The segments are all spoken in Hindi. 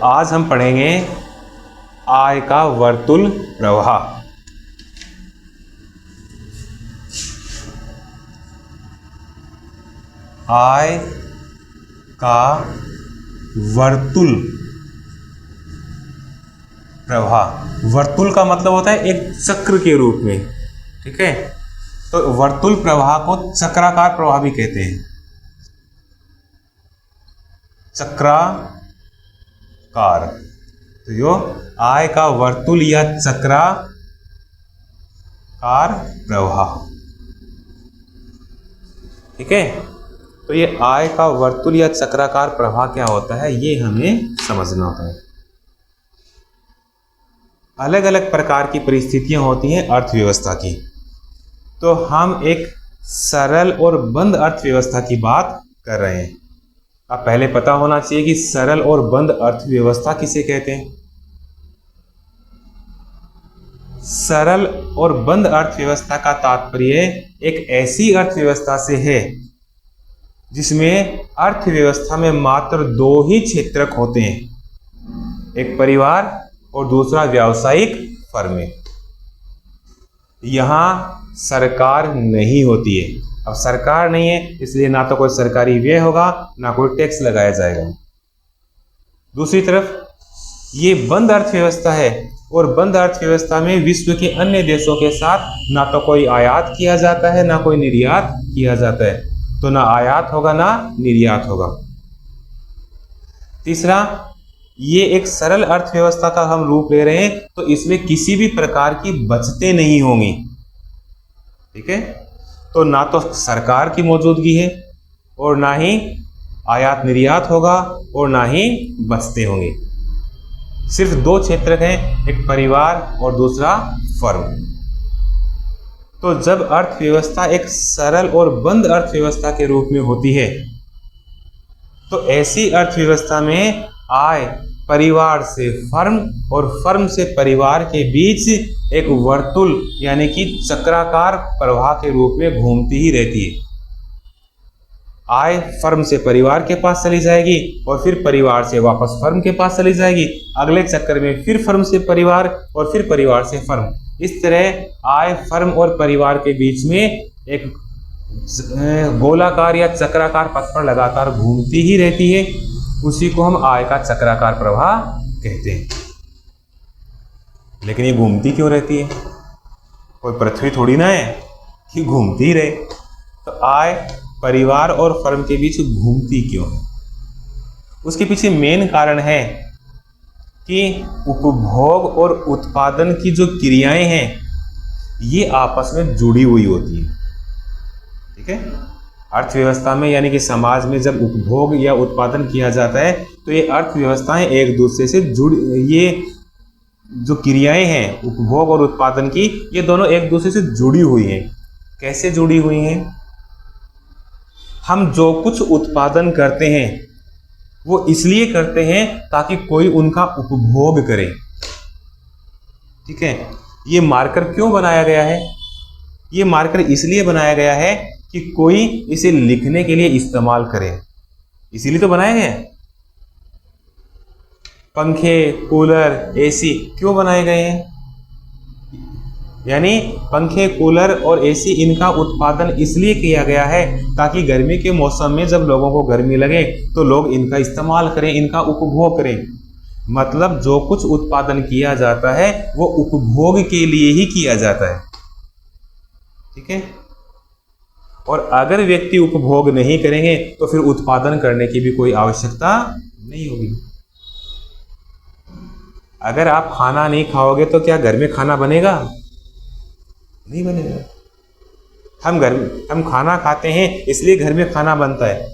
आज हम पढ़ेंगे आय का वर्तुल प्रवाह। आय का वर्तुल प्रवाह। वर्तुल का मतलब होता है एक चक्र के रूप में, ठीक है। तो वर्तुल प्रवाह को चक्राकार प्रवाह भी कहते हैं। चक्राकार, तो यो आय का वर्तुल या चक्राकार प्रवाह, ठीक है। तो ये आय का वर्तुल या चक्राकार प्रवाह क्या होता है, ये हमें समझना होता है। अलग अलग प्रकार की परिस्थितियां होती हैं अर्थव्यवस्था की, तो हम एक सरल और बंद अर्थव्यवस्था की बात कर रहे हैं। अब पहले पता होना चाहिए कि सरल और बंद अर्थव्यवस्था किसे कहते हैं। सरल और बंद अर्थव्यवस्था का तात्पर्य एक ऐसी अर्थव्यवस्था से है जिसमें अर्थव्यवस्था में मात्र दो ही क्षेत्रक होते हैं, एक परिवार और दूसरा व्यावसायिक फर्में। यहां सरकार नहीं होती है। अब सरकार नहीं है इसलिए ना तो कोई सरकारी व्यय होगा ना कोई टैक्स लगाया जाएगा। दूसरी तरफ ये बंद अर्थव्यवस्था है और बंद अर्थव्यवस्था में विश्व के अन्य देशों के साथ ना तो कोई आयात किया जाता है ना कोई निर्यात किया जाता है, तो ना आयात होगा ना निर्यात होगा। तीसरा, ये एक सरल अर्थव्यवस्था का हम रूप ले रहे हैं, तो इसमें किसी भी प्रकार की बचतें नहीं होंगी, ठीक है। तो ना तो सरकार की मौजूदगी है और ना ही आयात निर्यात होगा और ना ही बचतें होंगी। सिर्फ दो क्षेत्र हैं, एक परिवार और दूसरा फर्म। तो जब अर्थव्यवस्था एक सरल और बंद अर्थव्यवस्था के रूप में होती है, तो ऐसी अर्थव्यवस्था में आय परिवार से फर्म और फर्म से परिवार के बीच एक वर्तुल यानी कि चक्राकार प्रवाह के रूप में घूमती ही रहती है। आय फर्म से परिवार के पास चली जाएगी और फिर परिवार से वापस फर्म के पास चली जाएगी, अगले चक्कर में फिर फर्म से परिवार और फिर परिवार से फर्म। इस तरह आय फर्म और परिवार के बीच में एक गोलाकार या चक्राकार पथ पर लगातार घूमती ही रहती है। उसी को हम आय का चक्राकार प्रवाह कहते हैं। लेकिन ये घूमती क्यों रहती है? कोई पृथ्वी थोड़ी ना है कि घूमती ही रहे। तो आय परिवार और फर्म के बीच घूमती क्यों है? उसके पीछे मेन कारण है कि उपभोग और उत्पादन की जो क्रियाएं हैं ये आपस में जुड़ी हुई होती हैं, ठीक है। अर्थव्यवस्था में यानी कि समाज में जब उपभोग या उत्पादन किया जाता है तो ये अर्थव्यवस्थाएं एक दूसरे से जुड़ी, ये जो क्रियाएं हैं उपभोग और उत्पादन की, ये दोनों एक दूसरे से जुड़ी हुई हैं। कैसे जुड़ी हुई हैं? हम जो कुछ उत्पादन करते हैं वो इसलिए करते हैं ताकि कोई उनका उपभोग करे, ठीक है। ये मार्कर क्यों बनाया गया है? ये मार्कर इसलिए बनाया गया है कि कोई इसे लिखने के लिए इस्तेमाल करे, इसीलिए तो बनाया गया है। पंखे, कूलर, एसी क्यों बनाए गए हैं? यानी पंखे, कूलर और एसी इनका उत्पादन इसलिए किया गया है ताकि गर्मी के मौसम में जब लोगों को गर्मी लगे तो लोग इनका इस्तेमाल करें, इनका उपभोग करें। मतलब जो कुछ उत्पादन किया जाता है वो उपभोग के लिए ही किया जाता है, ठीक है। और अगर व्यक्ति उपभोग नहीं करेंगे तो फिर उत्पादन करने की भी कोई आवश्यकता नहीं होगी। अगर आप खाना नहीं खाओगे तो क्या घर में खाना बनेगा? नहीं बनेगा। हम खाना खाते हैं इसलिए घर में खाना बनता है।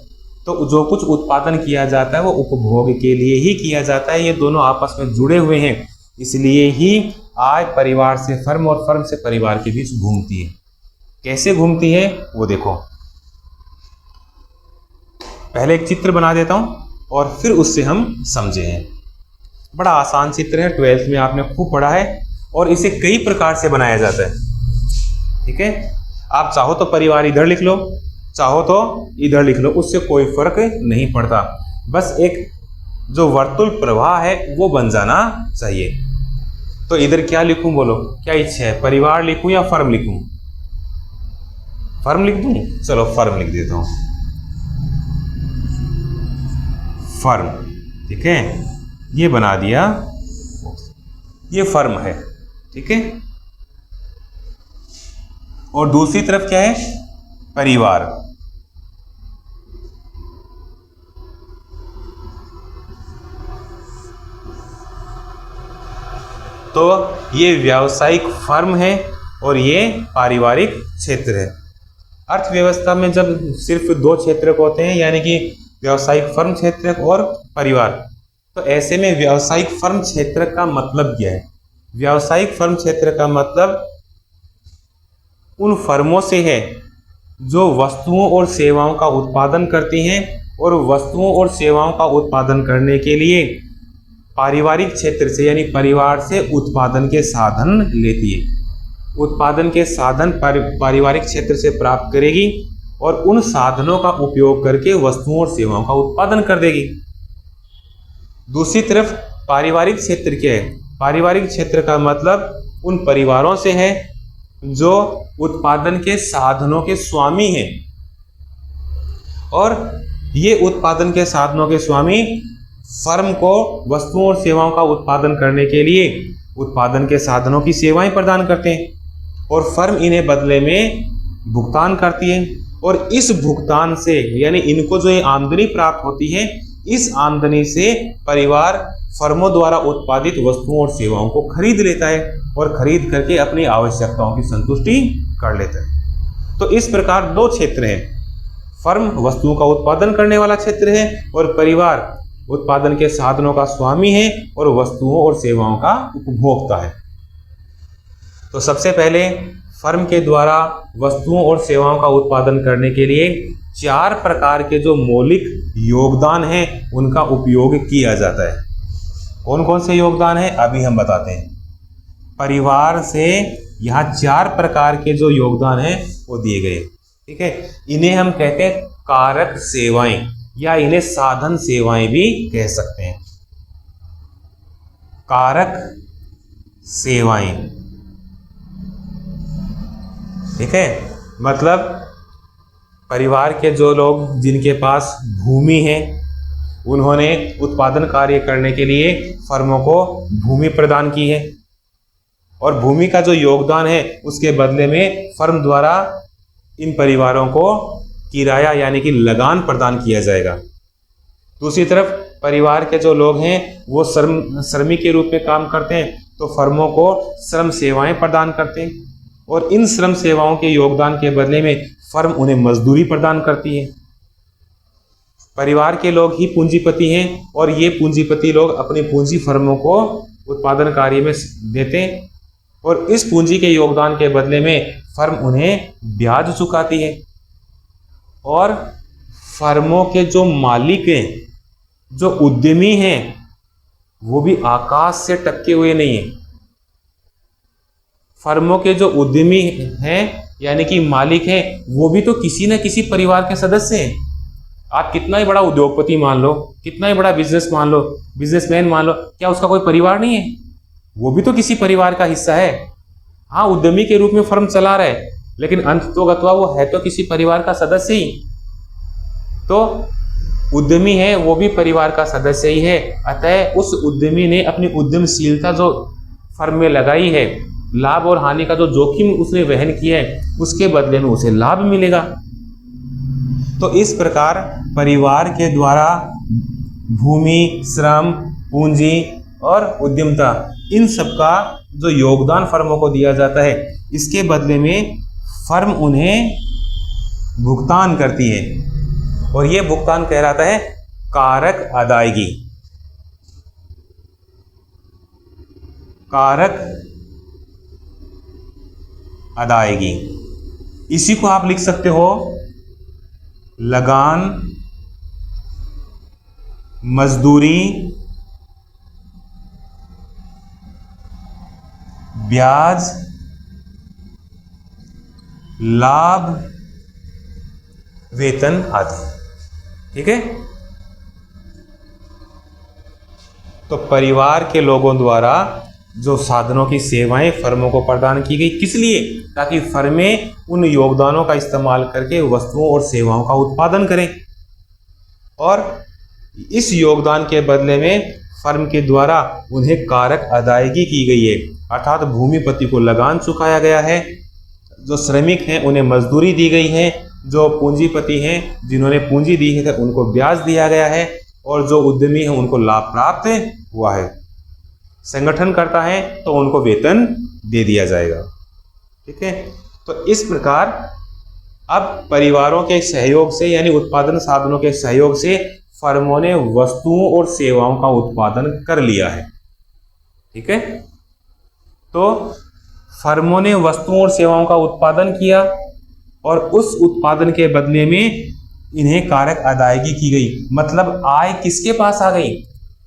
तो जो कुछ उत्पादन किया जाता है वो उपभोग के लिए ही किया जाता है। ये दोनों आपस में जुड़े हुए हैं, इसलिए ही आय परिवार से फर्म और फर्म से परिवार के बीच घूमती है। कैसे घूमती है वो देखो। पहले एक चित्र बना देता हूं और फिर उससे हम समझे हैं। बड़ा आसान चित्र है, 12th में आपने खूब पढ़ा है और इसे कई प्रकार से बनाया जाता है, ठीक है। आप चाहो तो परिवार इधर लिख लो, चाहो तो इधर लिख लो, उससे कोई फर्क नहीं पड़ता। बस एक जो वर्तुल प्रवाह है वो बन जाना चाहिए। तो इधर क्या लिखूं, बोलो क्या इच्छा है, परिवार लिखूं या फर्म लिखूं? फर्म लिख दूं? चलो फर्म लिख देता हूं, फर्म। ठीक है, ये बना दिया, ये फर्म है। ठीक है, और दूसरी तरफ क्या है, परिवार। तो ये व्यावसायिक फर्म है और ये पारिवारिक क्षेत्र है। अर्थव्यवस्था में जब सिर्फ दो क्षेत्र होते हैं, यानी कि व्यावसायिक फर्म क्षेत्र और परिवार, तो ऐसे में व्यावसायिक फर्म क्षेत्र का मतलब क्या है? व्यावसायिक फर्म क्षेत्र का मतलब उन फर्मों से है जो वस्तुओं और सेवाओं का उत्पादन करती हैं और वस्तुओं और सेवाओं का उत्पादन करने के लिए पारिवारिक क्षेत्र से यानी परिवार से उत्पादन के साधन लेती है। उत्पादन के साधन पारिवारिक क्षेत्र से प्राप्त करेगी और उन साधनों का उपयोग करके वस्तुओं और सेवाओं का उत्पादन कर देगी। दूसरी तरफ पारिवारिक क्षेत्र क्या है? पारिवारिक क्षेत्र का मतलब उन परिवारों से है जो उत्पादन के साधनों के स्वामी हैं, और ये उत्पादन के साधनों के स्वामी फर्म को वस्तुओं और सेवाओं का उत्पादन करने के लिए उत्पादन के साधनों की सेवाएं प्रदान करते हैं और फर्म इन्हें बदले में भुगतान करती है। और इस भुगतान से यानी इनको जो ये आमदनी प्राप्त होती है, इस आमदनी से परिवार फर्मों द्वारा उत्पादित वस्तुओं और सेवाओं को खरीद लेता है और खरीद करके अपनी आवश्यकताओं की संतुष्टि कर लेता है। तो इस प्रकार दो क्षेत्र हैं, फर्म वस्तुओं का उत्पादन करने वाला क्षेत्र है और परिवार उत्पादन के साधनों का स्वामी है और वस्तुओं और सेवाओं का उपभोक्ता है। तो सबसे पहले फर्म के द्वारा वस्तुओं और सेवाओं का उत्पादन करने के लिए 4 प्रकार के जो मौलिक योगदान हैं उनका उपयोग किया जाता है। कौन कौन से योगदान है अभी हम बताते हैं। परिवार से यहाँ 4 प्रकार के जो योगदान है वो दिए गए। ठीक है, इन्हें हम कहते हैं कारक सेवाएं या इन्हें साधन सेवाएं भी कह सकते हैं। कारक सेवाएं, ठीक है, मतलब परिवार के जो लोग जिनके पास भूमि है उन्होंने उत्पादन कार्य करने के लिए फर्मों को भूमि प्रदान की है और भूमि का जो योगदान है उसके बदले में फर्म द्वारा इन परिवारों को किराया यानी कि लगान प्रदान किया जाएगा। दूसरी तरफ परिवार के जो लोग हैं वो श्रमिक के रूप में काम करते हैं, तो फर्मों को श्रम सेवाएं प्रदान करते हैं और इन श्रम सेवाओं के योगदान के बदले में फर्म उन्हें मजदूरी प्रदान करती है। परिवार के लोग ही पूंजीपति हैं और ये पूंजीपति लोग अपनी पूंजी फर्मों को उत्पादन कार्य में देते हैं और इस पूंजी के योगदान के बदले में फर्म उन्हें ब्याज चुकाती है। और फर्मों के जो मालिक हैं, जो उद्यमी हैं, वो भी आकाश से टपके हुए नहीं हैं। फर्मों के जो उद्यमी हैं यानी कि मालिक हैं, वो भी तो किसी न किसी परिवार के सदस्य हैं। आप कितना ही बड़ा उद्योगपति मान लो, कितना ही बड़ा बिजनेसमैन मान लो, क्या उसका कोई परिवार नहीं है? वो भी तो किसी परिवार का हिस्सा है। हाँ, उद्यमी के रूप में फर्म चला रहा है, लेकिन अंततोगत्वा वो है तो किसी परिवार का सदस्य ही। तो उद्यमी है वो भी परिवार का सदस्य ही है। अतः उस उद्यमी ने अपनी उद्यमशीलता जो फर्म में लगाई है, लाभ और हानि का जो जोखिम उसने वहन किया है, उसके बदले में उसे लाभ मिलेगा। तो इस प्रकार परिवार के द्वारा भूमि, श्रम, पूंजी और उद्यमता, इन सब का जो योगदान फर्मों को दिया जाता है, इसके बदले में फर्म उन्हें भुगतान करती है और ये भुगतान कहलाता है कारक अदायगी। कारक अदायगी, इसी को आप लिख सकते हो लगान, मजदूरी, ब्याज, लाभ, वेतन आदि। ठीक है, तो परिवार के लोगों द्वारा जो साधनों की सेवाएं फर्मों को प्रदान की गई, किस लिए? ताकि फर्में उन योगदानों का इस्तेमाल करके वस्तुओं और सेवाओं का उत्पादन करें और इस योगदान के बदले में फर्म के द्वारा उन्हें कारक अदायगी की गई है, अर्थात भूमिपति को लगान चुकाया गया है, जो श्रमिक हैं उन्हें मजदूरी दी गई है, जो पूंजीपति हैं जिन्होंने पूंजी दी है उनको ब्याज दिया गया है और जो उद्यमी हैं उनको लाभ प्राप्त हुआ है। संगठन करता है तो उनको वेतन दे दिया जाएगा। ठीक है, तो इस प्रकार अब परिवारों के सहयोग से यानी उत्पादन साधनों के सहयोग से फर्मों ने वस्तुओं और सेवाओं का उत्पादन कर लिया है। ठीक है, तो फर्मों ने वस्तुओं और सेवाओं का उत्पादन किया और उस उत्पादन के बदले में इन्हें कारक अदायगी की गई, मतलब आय किसके पास आ गई?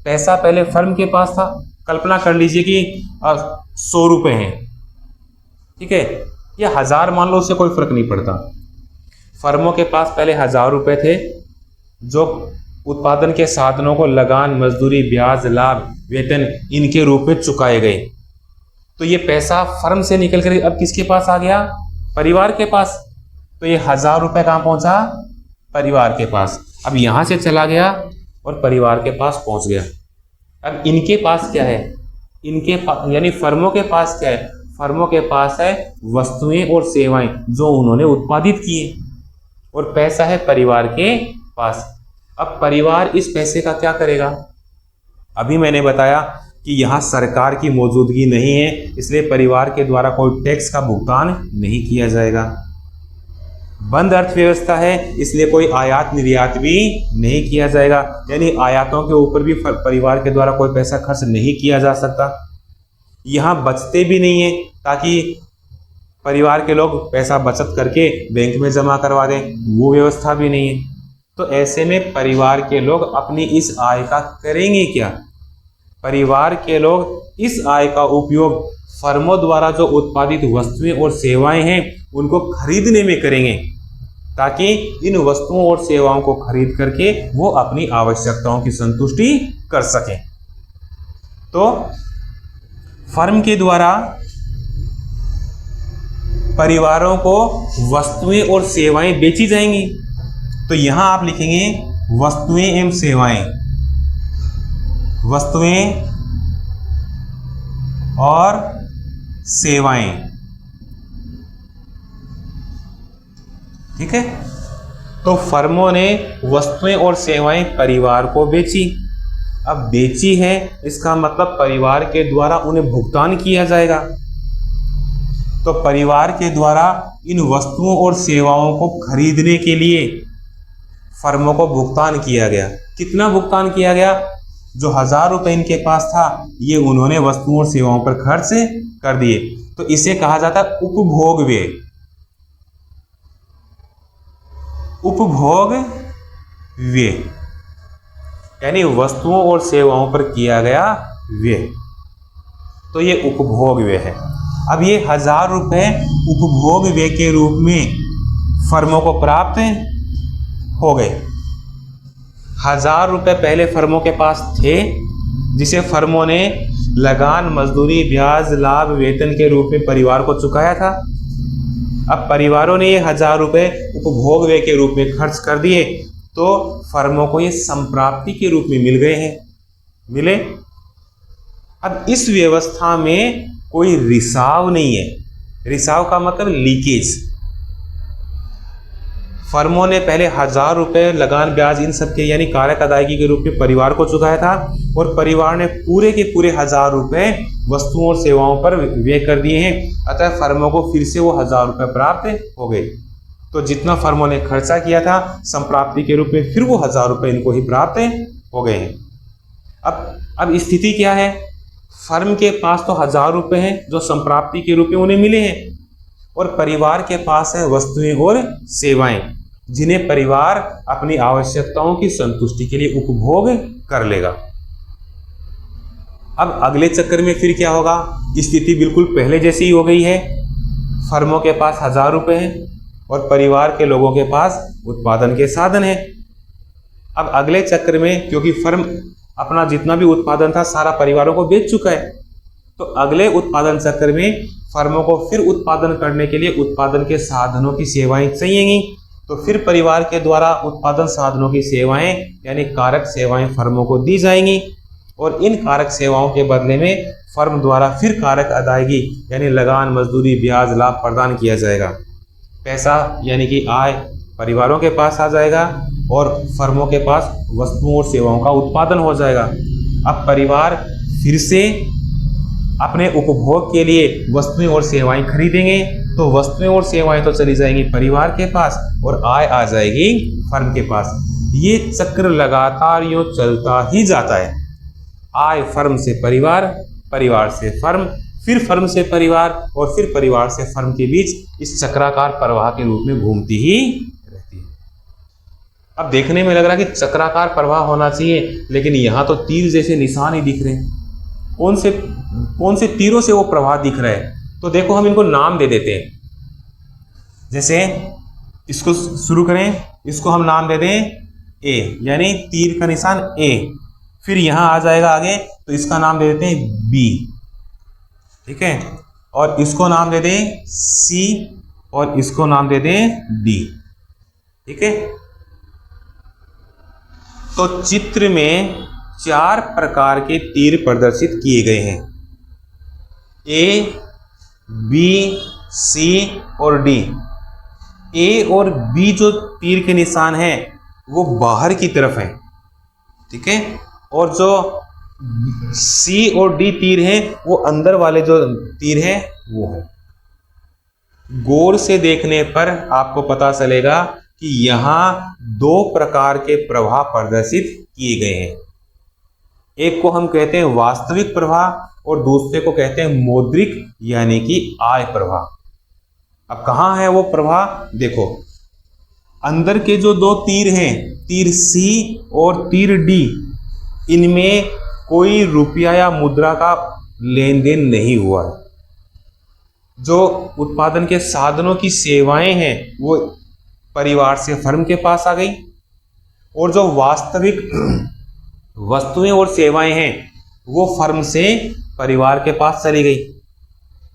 पैसा पहले फर्म के पास था। कल्पना कर लीजिए कि 100 रुपये हैं, ठीक है, या 1000 मान लो, उससे कोई फर्क नहीं पड़ता। फर्मों के पास पहले 1000 रुपये थे जो उत्पादन के साधनों को लगान, मजदूरी, ब्याज, लाभ, वेतन इनके रूप में चुकाए गए। तो ये पैसा फर्म से निकल कर अब किसके पास आ गया? परिवार के पास। तो ये 1000 रुपये कहाँ पहुंचा? परिवार के पास। अब यहां से चला गया और परिवार के पास पहुंच गया। अब इनके पास क्या है? इनके यानी फर्मों के पास क्या है? फर्मों के पास है वस्तुएं और सेवाएं जो उन्होंने उत्पादित किए और पैसा है परिवार के पास। अब परिवार इस पैसे का क्या करेगा? अभी मैंने बताया कि यहाँ सरकार की मौजूदगी नहीं है, इसलिए परिवार के द्वारा कोई टैक्स का भुगतान नहीं किया जाएगा। बंद अर्थव्यवस्था है, इसलिए कोई आयात निर्यात भी नहीं किया जाएगा, यानी आयातों के ऊपर भी परिवार के द्वारा कोई पैसा खर्च नहीं किया जा सकता। यहाँ बचते भी नहीं है ताकि परिवार के लोग पैसा बचत करके बैंक में जमा करवा दें, वो व्यवस्था भी नहीं है। तो ऐसे में परिवार के लोग अपनी इस आय का करेंगे क्या? परिवार के लोग इस आय का उपयोग फर्मों द्वारा जो उत्पादित वस्तुएं और सेवाएं हैं उनको खरीदने में करेंगे, ताकि इन वस्तुओं और सेवाओं को खरीद करके वो अपनी आवश्यकताओं की संतुष्टि कर सकें। तो फर्म के द्वारा परिवारों को वस्तुएं और सेवाएं बेची जाएंगी। तो यहां आप लिखेंगे वस्तुएं एवं सेवाएं, वस्तुएं और सेवाएं। ठीक है, तो फर्मों ने वस्तुएं और सेवाएं परिवार को बेची। अब बेची है इसका मतलब परिवार के द्वारा उन्हें भुगतान किया जाएगा। तो परिवार के द्वारा इन वस्तुओं और सेवाओं को खरीदने के लिए फर्मों को भुगतान किया गया। कितना भुगतान किया गया? जो 1000 रुपये इनके पास था ये उन्होंने वस्तुओं और सेवाओं पर खर्च कर दिए। तो इसे कहा जाता है उपभोग व्यय। उपभोग व्यय यानी वस्तुओं और सेवाओं पर किया गया व्यय, तो ये उपभोग व्यय है। अब ये 1000 रुपये उपभोग व्यय के रूप में फर्मों को प्राप्त हो गए। 1000 रुपये पहले फर्मों के पास थे जिसे फर्मों ने लगान, मजदूरी, ब्याज, लाभ, वेतन के रूप में परिवार को चुकाया था। अब परिवारों ने ये 1000 रुपये उपभोग व्यय के रूप में खर्च कर दिए, तो फर्मों को ये संप्राप्ति के रूप में मिल गए हैं, मिले। अब इस व्यवस्था में कोई रिसाव नहीं है। रिसाव का मतलब लीकेज। फर्मों ने पहले 1000 रुपये लगान, ब्याज इन सब के यानी कारक अदायगी के रूप में परिवार को चुकाया था और परिवार ने पूरे के पूरे 1000 रुपये वस्तुओं और सेवाओं पर व्यय कर दिए हैं। अतः फर्मों को फिर से वो 1000 रुपये प्राप्त हो गए। तो जितना फर्मों ने खर्चा किया था संप्राप्ति के रूप में, फिर वो 1000 रुपये इनको ही प्राप्त हो गए हैं। अब स्थिति क्या है? फर्म के पास तो 1000 रुपये हैं जो संप्राप्ति के रूप में उन्हें मिले हैं और परिवार के पास है वस्तुएं और सेवाएं जिन्हें परिवार अपनी आवश्यकताओं की संतुष्टि के लिए उपभोग कर लेगा। अब अगले चक्कर में फिर क्या होगा? स्थिति बिल्कुल पहले जैसी ही हो गई है। फर्मों के पास 1000 रुपये हैं और परिवार के लोगों के पास उत्पादन के साधन हैं। अब अगले चक्र में क्योंकि फर्म अपना जितना भी उत्पादन था सारा परिवारों को बेच चुका है। तो अगले उत्पादन चक्र में फर्मों को फिर उत्पादन करने के लिए उत्पादन के साधनों की सेवाएं चाहिएगी। तो फिर परिवार के द्वारा उत्पादन साधनों की सेवाएं यानी कारक सेवाएं फर्मों को दी जाएंगी और इन कारक सेवाओं के बदले में फर्म द्वारा फिर कारक अदायगी यानी लगान, मजदूरी, ब्याज, लाभ प्रदान किया जाएगा। पैसा यानी कि आय परिवारों के पास आ जाएगा और फर्मों के पास वस्तुओं और सेवाओं का उत्पादन हो जाएगा। अब परिवार फिर से अपने उपभोग के लिए वस्तुएं और सेवाएं खरीदेंगे, तो वस्तुएं और सेवाएं तो चली जाएंगी परिवार के पास और आय आ जाएगी फर्म के पास। ये चक्र लगातार यूं चलता ही जाता है। आय फर्म से परिवार, परिवार से फर्म, फिर फर्म से परिवार और फिर परिवार से फर्म के बीच इस चक्राकार प्रवाह के रूप में घूमती ही रहती है। अब देखने में लग रहा है कि चक्राकार प्रवाह होना चाहिए, लेकिन यहाँ तो तीर जैसे निशान ही दिख रहे हैं। कौन से तीरों से वो प्रवाह दिख रहा है? तो देखो हम इनको नाम दे देते हैं। जैसे इसको शुरू करें, इसको हम नाम दे दें ए, यानी तीर का निशान ए। फिर यहां आ जाएगा आगे, तो इसका नाम दे देते हैं बी, ठीक है। और इसको नाम दे दें सी और इसको नाम दे दें डी, ठीक है। तो चित्र में 4 प्रकार के तीर प्रदर्शित किए गए हैं, ए, बी, सी और डी। ए और बी जो तीर के निशान हैं वो बाहर की तरफ हैं, ठीक है। और जो सी और डी तीर हैं वो अंदर वाले जो तीर हैं वो है। गौर से देखने पर आपको पता चलेगा कि यहां 2 प्रकार के प्रवाह प्रदर्शित किए गए हैं। एक को हम कहते हैं वास्तविक प्रवाह और दूसरे को कहते हैं मौद्रिक यानी कि आय प्रवाह। अब कहां है वो प्रवाह? देखो, अंदर के जो 2 तीर हैं, तीर सी और तीर डी, इनमें कोई रुपया या मुद्रा का लेन देन नहीं हुआ है। जो उत्पादन के साधनों की सेवाएं हैं वो परिवार से फर्म के पास आ गई और जो वास्तविक वस्तुएं और सेवाएं हैं वो फर्म से परिवार के पास चली गई।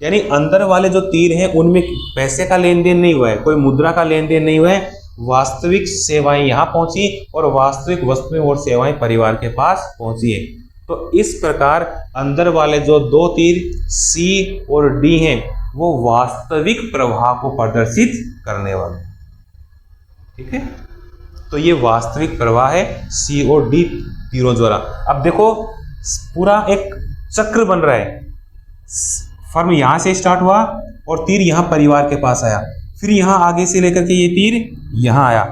यानी अंदर वाले जो तीर हैं उनमें पैसे का लेन देन नहीं हुआ है, कोई मुद्रा का लेन देन नहीं हुआ है। वास्तविक सेवाएं यहां पहुंची और वास्तविक वस्तुएं और सेवाएं परिवार के पास पहुंची है। तो इस प्रकार अंदर वाले जो 2 तीर सी और डी हैं वो वास्तविक प्रवाह को प्रदर्शित करने वाले, ठीक है। तो ये वास्तविक प्रवाह है सी और डी तीरों द्वारा। अब देखो पूरा एक चक्र बन रहा है। फर्म यहां से स्टार्ट हुआ और तीर यहां परिवार के पास आया, फिर यहां आगे से लेकर के ये तीर यहां आया।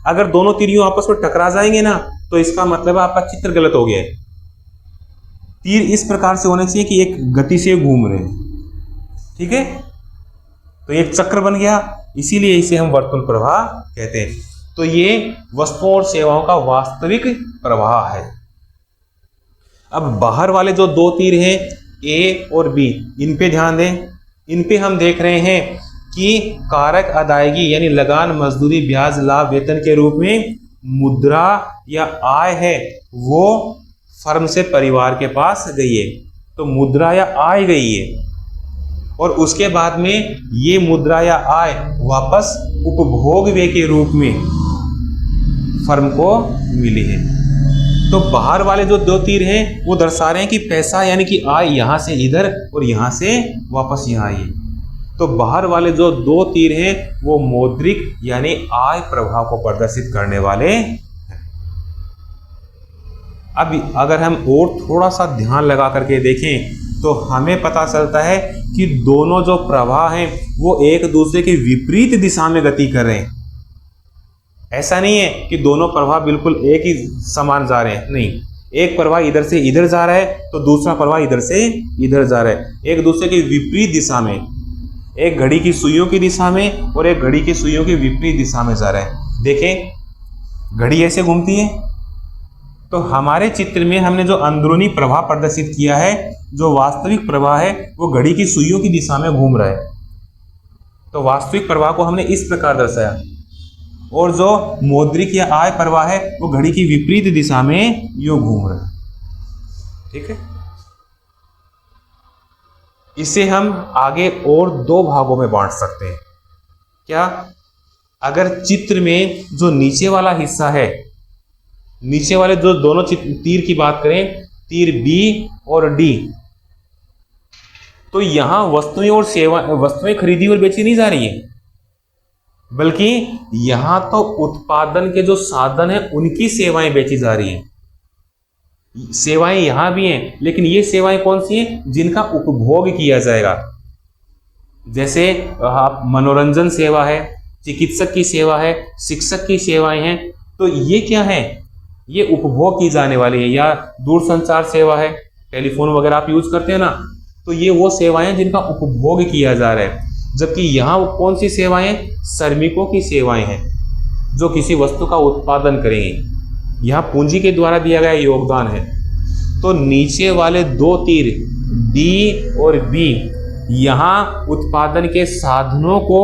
अगर दोनों तीर यूं आपस में टकरा जाएंगे ना तो इसका मतलब आपका चित्र गलत हो गया है। तीर इस प्रकार से होने चाहिए कि एक गति से घूम रहे हैं, ठीक है। तो एक चक्र बन गया, इसीलिए इसे हम वर्तुल प्रवाह कहते हैं। तो ये वस्तुओं और सेवाओं का वास्तविक प्रवाह है। अब बाहर वाले जो 2 तीर हैं ए और बी, इन पे ध्यान दें। इन पे हम देख रहे हैं कि कारक अदायगी यानी लगान, मजदूरी, ब्याज, लाभ, वेतन के रूप में मुद्रा या आय है वो फर्म से परिवार के पास गई है। तो मुद्रा या आय गई है और उसके बाद में ये मुद्रा या आय वापस उपभोग व्यय के रूप में फर्म को मिली है। तो बाहर वाले जो 2 तीर हैं वो दर्शा रहे हैं कि पैसा यानी कि आय यहां से इधर और यहां से वापस यहां आई। तो बाहर वाले जो 2 तीर हैं वो मौद्रिक यानी आय प्रवाह को प्रदर्शित करने वाले हैं। अब अगर हम और थोड़ा सा ध्यान लगा करके देखें तो हमें पता चलता है कि दोनों जो प्रवाह हैं वो एक दूसरे के विपरीत दिशा में गति कर रहे हैं। ऐसा नहीं है कि दोनों प्रवाह बिल्कुल एक ही समान जा रहे हैं, नहीं। एक प्रवाह इधर से इधर जा रहा है तो दूसरा प्रवाह इधर से इधर जा रहा है, एक दूसरे के विपरीत दिशा में। एक घड़ी की सुइयों की दिशा में और एक घड़ी की सुइयों की विपरीत दिशा में जा रहा है। देखें, घड़ी ऐसे घूमती है। तो हमारे चित्र में हमने जो अंदरूनी प्रवाह प्रदर्शित किया है, जो वास्तविक प्रवाह है वो घड़ी की सुइयों की दिशा में घूम रहा है। तो वास्तविक प्रवाह को हमने इस प्रकार दर्शाया और जो मौद्रिक या आय प्रवाह है वो घड़ी की विपरीत दिशा में यूं घूम रहा है। ठीक है, इसे हम आगे और दो भागों में बांट सकते हैं। क्या? अगर चित्र में जो नीचे वाला हिस्सा है, नीचे वाले जो दोनों तीर की बात करें, तीर बी और डी, तो यहां वस्तुएं खरीदी और बेची नहीं जा रही है, बल्कि यहां तो उत्पादन के जो साधन है उनकी सेवाएं बेची जा रही हैं। सेवाएं यहां भी हैं, लेकिन ये सेवाएं कौन सी हैं? जिनका उपभोग किया जाएगा। जैसे मनोरंजन सेवा है, चिकित्सक की सेवा है, शिक्षक की सेवाएं हैं, तो ये क्या है? ये उपभोग की जाने वाली है। या दूरसंचार सेवा है, टेलीफोन वगैरह आप यूज करते हैं ना, तो ये वो सेवाएं हैं जिनका उपभोग किया जा रहा है। जबकि यहाँ वो कौन सी सेवाएं? श्रमिकों की सेवाएं हैं, जो किसी वस्तु का उत्पादन करेंगे। यहाँ पूंजी के द्वारा दिया गया योगदान है। तो नीचे वाले दो तीर डी और बी, यहाँ उत्पादन के साधनों को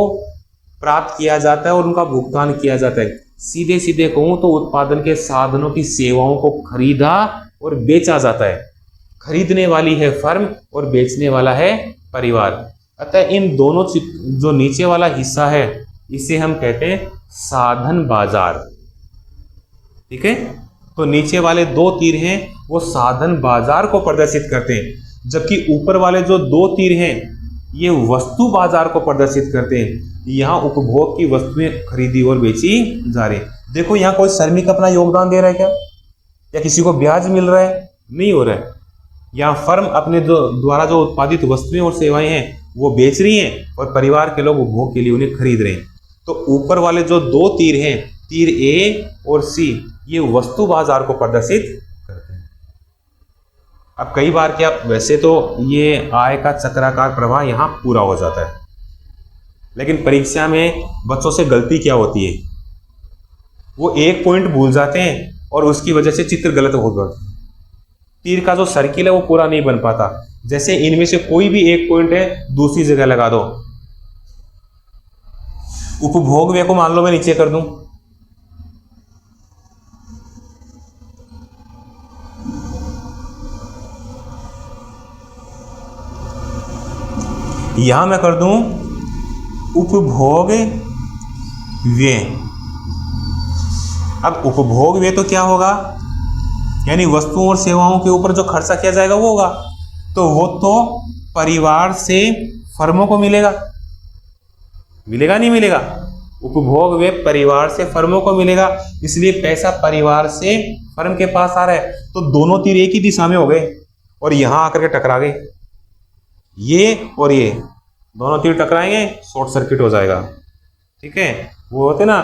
प्राप्त किया जाता है और उनका भुगतान किया जाता है। सीधे सीधे कहूं तो उत्पादन के साधनों की सेवाओं को खरीदा और बेचा जाता है। खरीदने वाली है फर्म और बेचने वाला है परिवार। अतः इन दोनों जो नीचे वाला हिस्सा है, इसे हम कहते हैं साधन बाजार। ठीक है, तो नीचे वाले दो तीर हैं वो साधन बाजार को प्रदर्शित करते हैं, जबकि ऊपर वाले जो दो तीर हैं ये वस्तु बाजार को प्रदर्शित करते हैं। यहाँ उपभोग की वस्तुएं खरीदी और बेची जा रही। देखो यहाँ कोई श्रमिक अपना योगदान दे रहा है क्या? या किसी को ब्याज मिल रहा है? नहीं हो रहा है। यहाँ फर्म अपने द्वारा जो उत्पादित वस्तुएं और सेवाएं हैं वो बेच रही हैं और परिवार के लोग उपभोग के लिए उन्हें खरीद रहे हैं। तो ऊपर वाले जो दो तीर हैं, तीर ए और सी, ये वस्तु बाजार को प्रदर्शित करते हैं। अब कई बार क्या, वैसे तो ये आय का चक्राकार प्रवाह यहाँ पूरा हो जाता है, लेकिन परीक्षा में बच्चों से गलती क्या होती है? वो एक पॉइंट भूल जाते हैं और उसकी वजह से चित्र गलत हो जाता है। तीर का जो सर्किल है वो पूरा नहीं बन पाता। जैसे इनमें से कोई भी एक पॉइंट है, दूसरी जगह लगा दो। उपभोग व्यय को मान लो मैं नीचे कर दूं, यहां मैं कर दूं उपभोग व्यय। अब उपभोग व्यय तो क्या होगा? यानी वस्तुओं और सेवाओं के ऊपर जो खर्चा किया जाएगा वो होगा। तो वो तो परिवार से फर्मों को मिलेगा, मिलेगा नहीं मिलेगा? उपभोग व्यय परिवार से फर्मों को मिलेगा, इसलिए पैसा परिवार से फर्म के पास आ रहा है। तो दोनों तीर एक ही दिशा में हो गए और यहां आकर के टकरा गए। ये और ये दोनों तीर टकराएंगे, शॉर्ट सर्किट हो जाएगा। ठीक है, वो होते ना,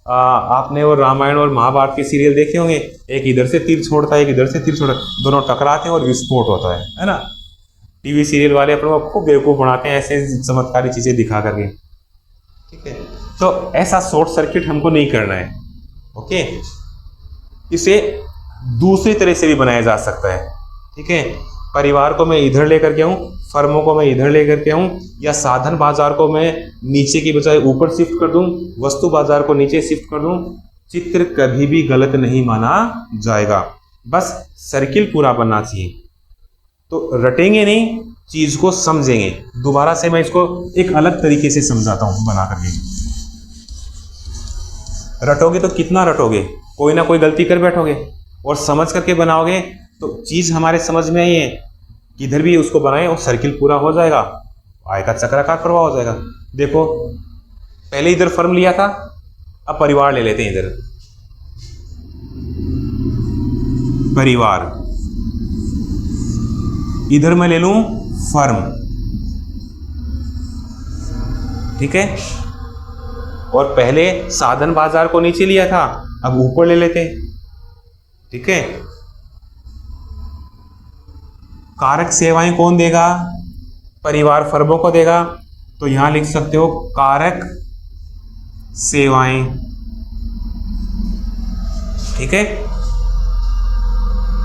आपने वो रामायण और महाभारत के सीरियल देखे होंगे, एक इधर से तीर छोड़ता है, एक इधर से तीर छोड़ता है, दोनों टकराते हैं और विस्फोट होता है ना। टीवी सीरियल वाले अपने को खूब बेवकूफ बनाते हैं ऐसे चमत्कारी चीजें दिखा करके। ठीक है, तो ऐसा शॉर्ट सर्किट हमको नहीं करना है। ओके, इसे दूसरी तरह से भी बनाया जा सकता है। ठीक है, परिवार को मैं इधर लेकर के आऊं, फर्मों को मैं इधर लेकर के आऊं, या साधन बाजार को मैं नीचे की बजाय ऊपर शिफ्ट कर दूं, वस्तु बाजार को नीचे शिफ्ट कर दूं, चित्र कभी भी गलत नहीं माना जाएगा। बस सर्किल पूरा बनना चाहिए। तो रटेंगे नहीं, चीज को समझेंगे। दोबारा से मैं इसको एक अलग तरीके से समझाता हूं बना करके। रटोगे तो कितना रटोगे, कोई ना कोई गलती कर बैठोगे, और समझ करके बनाओगे तो चीज हमारे समझ में आई है, किधर भी उसको बनाए और सर्किल पूरा हो जाएगा, आय का चक्राकार प्रवाह हो जाएगा। देखो पहले इधर फर्म लिया था, अब परिवार ले लेते हैं। इधर परिवार, इधर मैं ले लूं फर्म। ठीक है, और पहले साधन बाजार को नीचे लिया था, अब ऊपर ले लेते हैं। ठीक है, कारक सेवाएं कौन देगा? परिवार फर्मों को देगा। तो यहां लिख सकते हो कारक सेवाएं। ठीक है,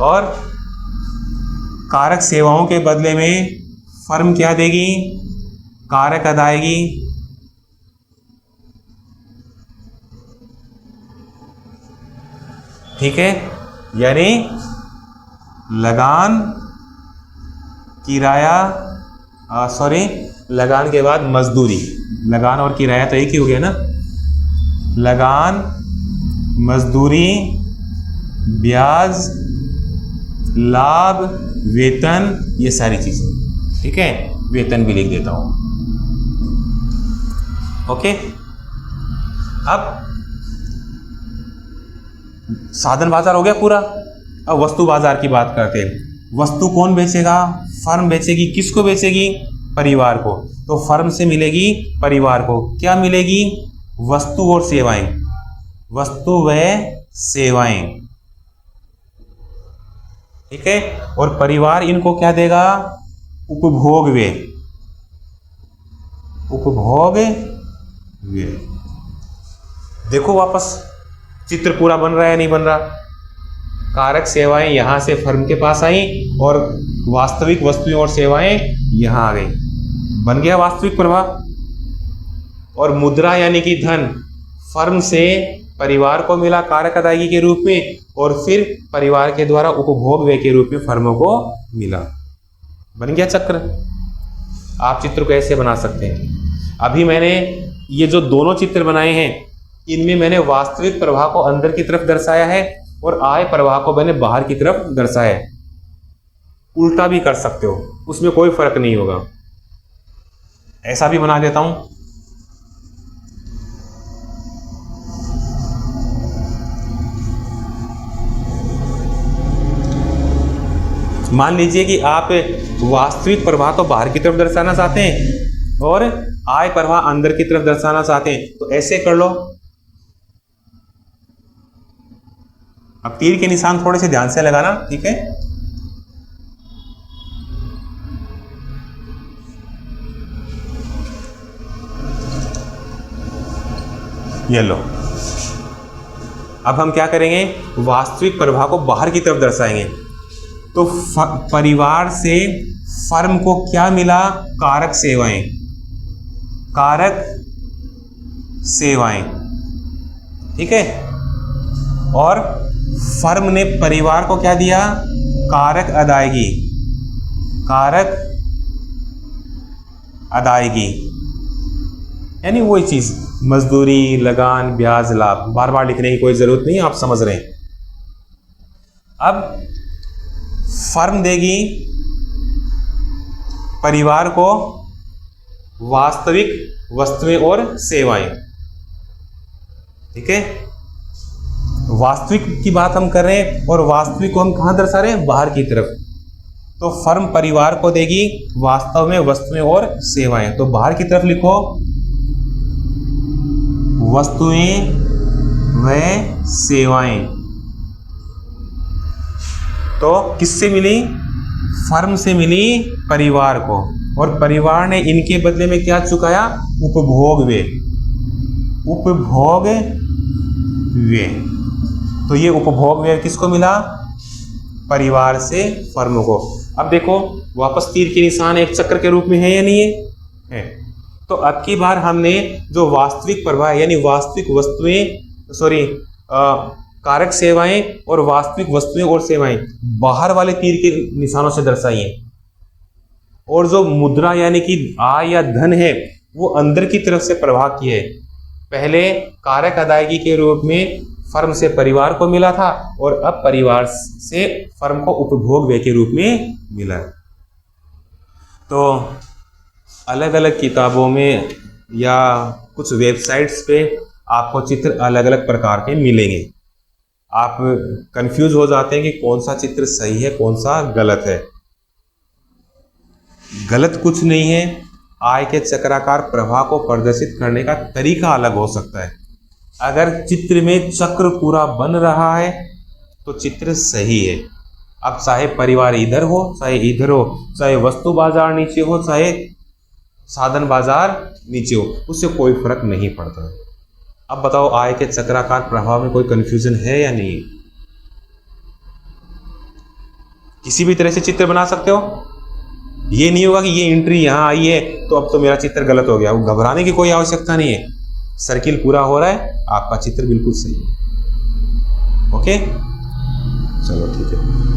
और कारक सेवाओं के बदले में फर्म क्या देगी? कारक अदायगी। ठीक है, यानी लगान, किराया, लगान के बाद मजदूरी। लगान और किराया तो एक ही हो गया ना। लगान, मजदूरी, ब्याज, लाभ, वेतन, ये सारी चीजें। ठीक है, वेतन भी लिख देता हूं। ओके, अब साधन बाजार हो गया पूरा। अब वस्तु बाजार की बात करते हैं। वस्तु कौन बेचेगा? फर्म बेचेगी। किसको बेचेगी? परिवार को। तो फर्म से मिलेगी परिवार को क्या मिलेगी? वस्तु और सेवाएं। वस्तु व सेवाएं। ठीक है, और परिवार इनको क्या देगा? उपभोग व्यय। उपभोग व्यय। देखो वापस चित्र पूरा बन रहा है या नहीं बन रहा? कारक सेवाएं यहां से फर्म के पास आई और वास्तविक वस्तुएं और सेवाएं यहां आ गई। बन गया वास्तविक प्रवाह। और मुद्रा यानी कि धन फर्म से परिवार को मिला कारक अदायगी के रूप में, और फिर परिवार के द्वारा उपभोग व्यय के रूप में फर्मों को मिला। बन गया चक्र। आप चित्र को ऐसे बना सकते हैं। अभी मैंने ये जो दोनों चित्र बनाए हैं, इनमें मैंने वास्तविक प्रवाह को अंदर की तरफ दर्शाया है और आय प्रवाह को मैंने बाहर की तरफ दर्शाया है। उल्टा भी कर सकते हो, उसमें कोई फर्क नहीं होगा। ऐसा भी बना देता हूं। मान लीजिए कि आप वास्तविक प्रवाह को बाहर की तरफ दर्शाना चाहते हैं और आय प्रवाह अंदर की तरफ दर्शाना चाहते हैं, तो ऐसे कर लो। अब तीर के निशान थोड़े से ध्यान से लगाना, ठीक है। ये लो। अब हम क्या करेंगे? वास्तविक प्रवाह को बाहर की तरफ दर्शाएंगे। तो परिवार से फर्म को क्या मिला? कारक सेवाएं। कारक सेवाएं, ठीक है। और फर्म ने परिवार को क्या दिया? कारक अदायगी। कारक अदायगी यानी वही चीज, मजदूरी, लगान, ब्याज, लाभ। बार बार लिखने की कोई जरूरत नहीं, आप समझ रहे हैं। अब फर्म देगी परिवार को वास्तविक वस्तुएं और सेवाएं, ठीक है। वास्तविक की बात हम कर रहे हैं और वास्तविक को हम कहां दर्शा रहे हैं? बाहर की तरफ। तो फर्म परिवार को देगी वास्तव में वस्तुएं और सेवाएं। तो बाहर की तरफ लिखो वस्तुएं व सेवाएं। तो किससे मिली? फर्म से मिली परिवार को, और परिवार ने इनके बदले में क्या चुकाया? उपभोग व्यय। उपभोग व्यय। तो ये उपभोग व्यय किसको मिला? परिवार से फर्म को। अब देखो वापस तीर के निशान एक चक्र के रूप में है या नहीं है? तो अब की बार हमने जो वास्तविक प्रवाह यानी वास्तविक वस्तुएं कारक सेवाएं और वास्तविक वस्तुएं और सेवाएं बाहर वाले तीर के निशानों से दर्शाई हैं, और जो मुद्रा यानी कि आय या धन है वो अंदर की तरफ से प्रवाह की है। पहले कारक अदायगी के रूप में फर्म से परिवार को मिला था और अब परिवार से फर्म को उपभोग व्यय के रूप में मिला। तो अलग अलग किताबों में या कुछ वेबसाइट्स पे आपको चित्र अलग अलग प्रकार के मिलेंगे। आप कंफ्यूज हो जाते हैं कि कौन सा चित्र सही है, कौन सा गलत है। गलत कुछ नहीं है, आय के चक्राकार प्रवाह को प्रदर्शित करने का तरीका अलग हो सकता है। अगर चित्र में चक्र पूरा बन रहा है तो चित्र सही है। अब चाहे परिवार इधर हो, चाहे इधर हो, चाहे वस्तु बाजार नीचे हो, चाहे साधन बाजार नीचे हो, उससे कोई फर्क नहीं पड़ता। अब बताओ आय के चक्राकार प्रभाव में कोई कंफ्यूजन है या नहीं? किसी भी तरह से चित्र बना सकते हो। ये नहीं होगा कि ये एंट्री यहां आई है तो अब तो मेरा चित्र गलत हो गया। वो घबराने की कोई आवश्यकता नहीं है। सर्किल पूरा हो रहा है, आपका चित्र बिल्कुल सही है। ओके, चलो ठीक है।